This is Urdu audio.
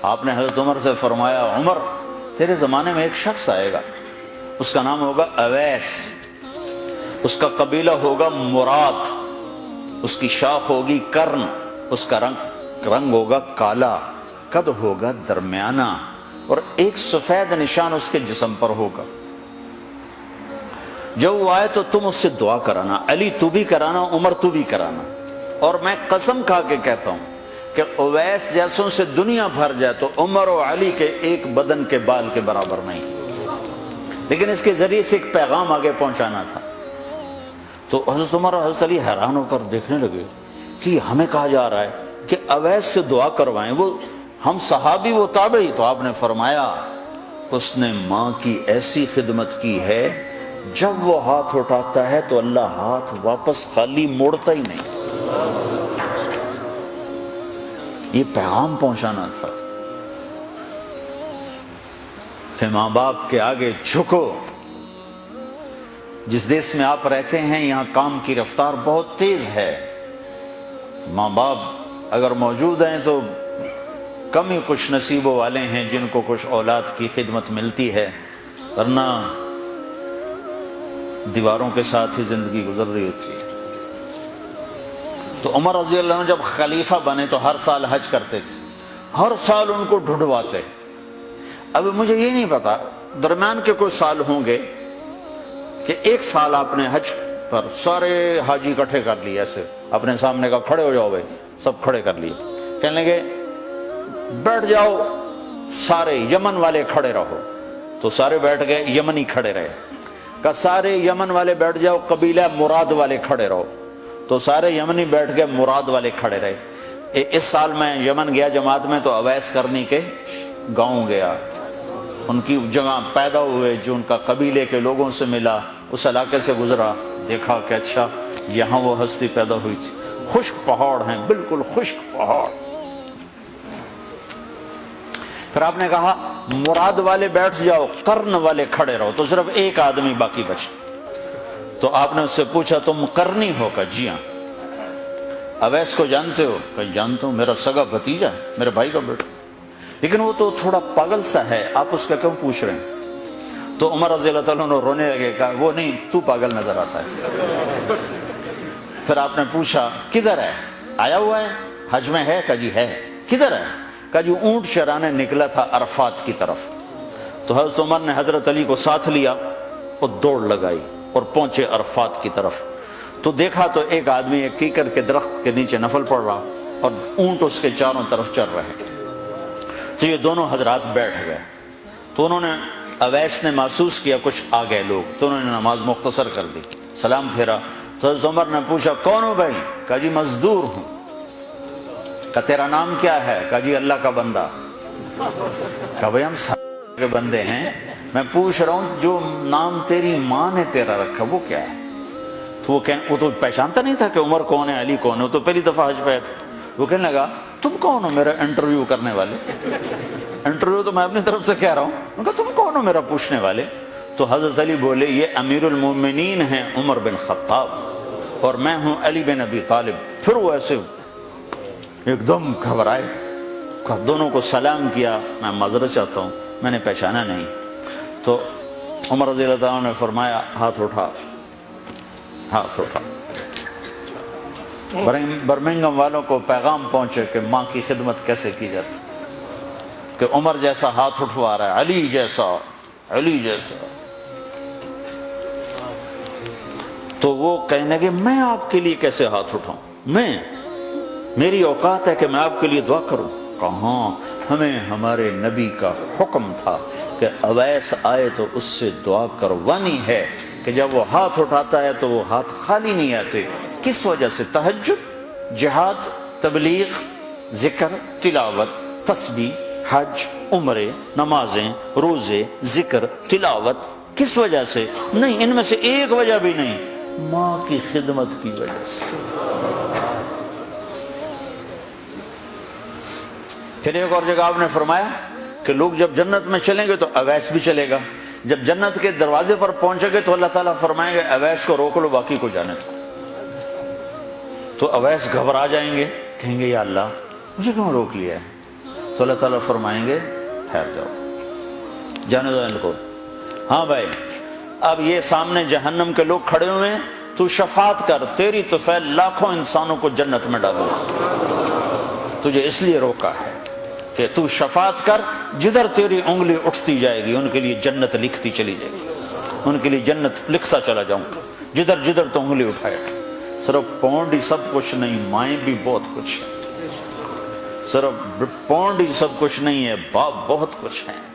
آپ نے حضرت عمر سے فرمایا عمر تیرے زمانے میں ایک شخص آئے گا، اس کا نام ہوگا اویس، اس کا قبیلہ ہوگا مراد، اس کی شاخ ہوگی کرن، اس کا رنگ ہوگا کالا، قد ہوگا درمیانہ، اور ایک سفید نشان اس کے جسم پر ہوگا۔ جب وہ آئے تو تم اس سے دعا کرانا، علی تو بھی کرانا، عمر تو بھی کرانا، اور میں قسم کھا کے کہتا ہوں کہ اویس جیسوں سے دنیا بھر جائے تو عمر و علی کے ایک بدن کے بال کے برابر نہیں، لیکن اس کے ذریعے سے ایک پیغام آگے پہنچانا تھا۔ تو حضرت عمر اور حضرت علی حیران ہو کر دیکھنے لگے کہ ہمیں کہا جا رہا ہے کہ اویس سے دعا کروائیں، وہ ہم صحابی وہ تابعی۔ تو آپ نے فرمایا اس نے ماں کی ایسی خدمت کی ہے، جب وہ ہاتھ اٹھاتا ہے تو اللہ ہاتھ واپس خالی موڑتا ہی نہیں۔ یہ پیغام پہنچانا تھا کہ ماں باپ کے آگے جھکو۔ جس دیش میں آپ رہتے ہیں یہاں کام کی رفتار بہت تیز ہے، ماں باپ اگر موجود ہیں تو کم ہی خوش نصیبوں والے ہیں جن کو کچھ اولاد کی خدمت ملتی ہے، ورنہ دیواروں کے ساتھ ہی زندگی گزر رہی ہوتی ہے۔ تو عمر رضی اللہ عنہ جب خلیفہ بنے تو ہر سال حج کرتے تھے، ہر سال ان کو ڈھونڈواتے۔ اب مجھے یہ نہیں پتا درمیان کے کوئی سال ہوں گے کہ ایک سال آپ نے حج پر سارے حاجی اکٹھے کر لیے، ایسے اپنے سامنے کا کھڑے ہو جاؤ بھائی، سب کھڑے کر لیے، کہنے لگے بیٹھ جاؤ سارے یمن والے کھڑے رہو، تو سارے بیٹھ گئے، یمنی کھڑے رہے، کہ سارے یمن والے بیٹھ جاؤ، قبیلہ مراد والے کھڑے رہو، تو سارے یمنی بیٹھ گئے، مراد والے کھڑے رہے۔ اس سال میں یمن گیا جماعت میں تو اویس کرنی کے گاؤں گیا، ان کی جگہ پیدا ہوئے، جو ان کا قبیلے کے لوگوں سے ملا، اس علاقے سے گزرا، دیکھا کہ اچھا یہاں وہ ہستی پیدا ہوئی تھی۔ خشک پہاڑ ہیں، بالکل خشک پہاڑ۔ پھر آپ نے کہا مراد والے بیٹھ جاؤ، قرن والے کھڑے رہو، تو صرف ایک آدمی باقی بچا۔ تو آپ نے اس سے پوچھا تم قرنی ہو؟ کہ جی ہاں۔ اویس کو جانتے ہو؟ کہ جانتا ہوں، میرا سگا بھتیجا ہے، میرے بھائی کا بیٹا، لیکن وہ تو تھوڑا پاگل سا ہے، آپ اس کا کیوں پوچھ رہے ہیں؟ تو عمر رضی اللہ تعالیٰ عنہ رونے لگے، کہا وہ نہیں، تو پاگل نظر آتا ہے۔ پھر آپ نے پوچھا کدھر ہے؟ آیا ہوا ہے حج میں؟ ہے؟ کہ جی ہے۔ کدھر ہے؟ کہ جو اونٹ چرانے نکلا تھا عرفات کی طرف۔ تو حضرت عمر نے حضرت علی کو ساتھ لیا اور دوڑ لگائی اور پہنچے عرفات کی طرف، تو دیکھا تو ایک آدمی ایک کیکر کے درخت کے نیچے نفل پڑ رہا اور اونٹ اس کے چاروں طرف چل رہے۔ تو یہ دونوں حضرات بیٹھ گئے، تو انہوں نے اویس نے محسوس کیا کچھ آ گئے لوگ، تو انہوں نے نماز مختصر کر دی، سلام پھیرا۔ تو حضرت عمر نے پوچھا کون ہو بھائی؟ کہا جی مزدور ہوں۔ کہا تیرا نام کیا ہے؟ کہا جی اللہ کا بندہ۔ کہا بھائی ہم سارے کے بندے ہیں، میں پوچھ رہا ہوں جو نام تیری ماں نے تیرا رکھا وہ کیا ہے؟ تو وہ تو پہچانتا نہیں تھا کہ عمر کون ہے، علی کون ہے، وہ تو پہلی دفعہ حج پہ تھا۔ وہ کہنے لگا تم کون ہو میرا انٹرویو کرنے والے؟ انٹرویو تو میں اپنی طرف سے کہہ رہا ہوں۔ میں کہا تم کون ہو میرا پوچھنے والے؟ تو حضرت علی بولے یہ امیر المومنین ہیں عمر بن خطاب، اور میں ہوں علی بن ابی طالب۔ پھر وہ ایسے ایک دم گھبرائے، دونوں کو سلام کیا، میں معذرت چاہتا ہوں میں نے پہچانا نہیں۔ تو عمر رضی اللہ عنہ نے فرمایا ہاتھ اٹھا، ہاتھ اٹھا۔ برمنگم والوں کو پیغام پہنچے کہ ماں کی خدمت کیسے کی جاتی، کہ عمر جیسا ہاتھ اٹھوا رہا ہے، علی جیسا، علی جیسا۔ تو وہ کہنے لگے میں آپ کے لیے کیسے ہاتھ اٹھاؤں، میری اوقات ہے کہ میں آپ کے لیے دعا کروں؟ کہاں، ہمیں ہمارے نبی کا حکم تھا کہ اویس آئے تو اس سے دعا کروانی ہے، کہ جب وہ ہاتھ اٹھاتا ہے تو وہ ہاتھ خالی نہیں آتے۔ کس وجہ سے؟ تہجد، جہاد، تبلیغ، ذکر، تلاوت، تسبیح، حج، عمرے، نمازیں، روزے، ذکر، تلاوت۔ کس وجہ سے؟ نہیں، ان میں سے ایک وجہ بھی نہیں، ماں کی خدمت کی وجہ سے۔ پھر ایک اور جگہ آپ نے فرمایا کہ لوگ جب جنت میں چلیں گے تو اویس بھی چلے گا، جب جنت کے دروازے پر پہنچے گے تو اللہ تعالیٰ فرمائیں گے اویس کو روک لو، باقی کو جانے دو۔ تو اویس گھبرا جائیں گے، کہیں گے یا اللہ مجھے کیوں روک لیا ہے؟ تو اللہ تعالیٰ فرمائیں گے ٹھہر جاؤ، جانے دو ان کو۔ ہاں بھائی، اب یہ سامنے جہنم کے لوگ کھڑے ہوئے ہیں، تو شفاعت کر، تیری طفیل لاکھوں انسانوں کو جنت میں ڈالو۔ تجھے اس لیے روکا ہے کہ تو شفاعت کر، جدھر تیری انگلی اٹھتی جائے گی ان کے لیے جنت لکھتی چلی جائے گی، ان کے لیے جنت لکھتا چلا جاؤں گا، جدھر جدھر تو انگلی اٹھائے۔ صرف پونڈ ہی سب کچھ نہیں، مائیں بھی بہت کچھ ہے۔ صرف پونڈ ہی سب کچھ نہیں ہے، باپ بہت کچھ ہے۔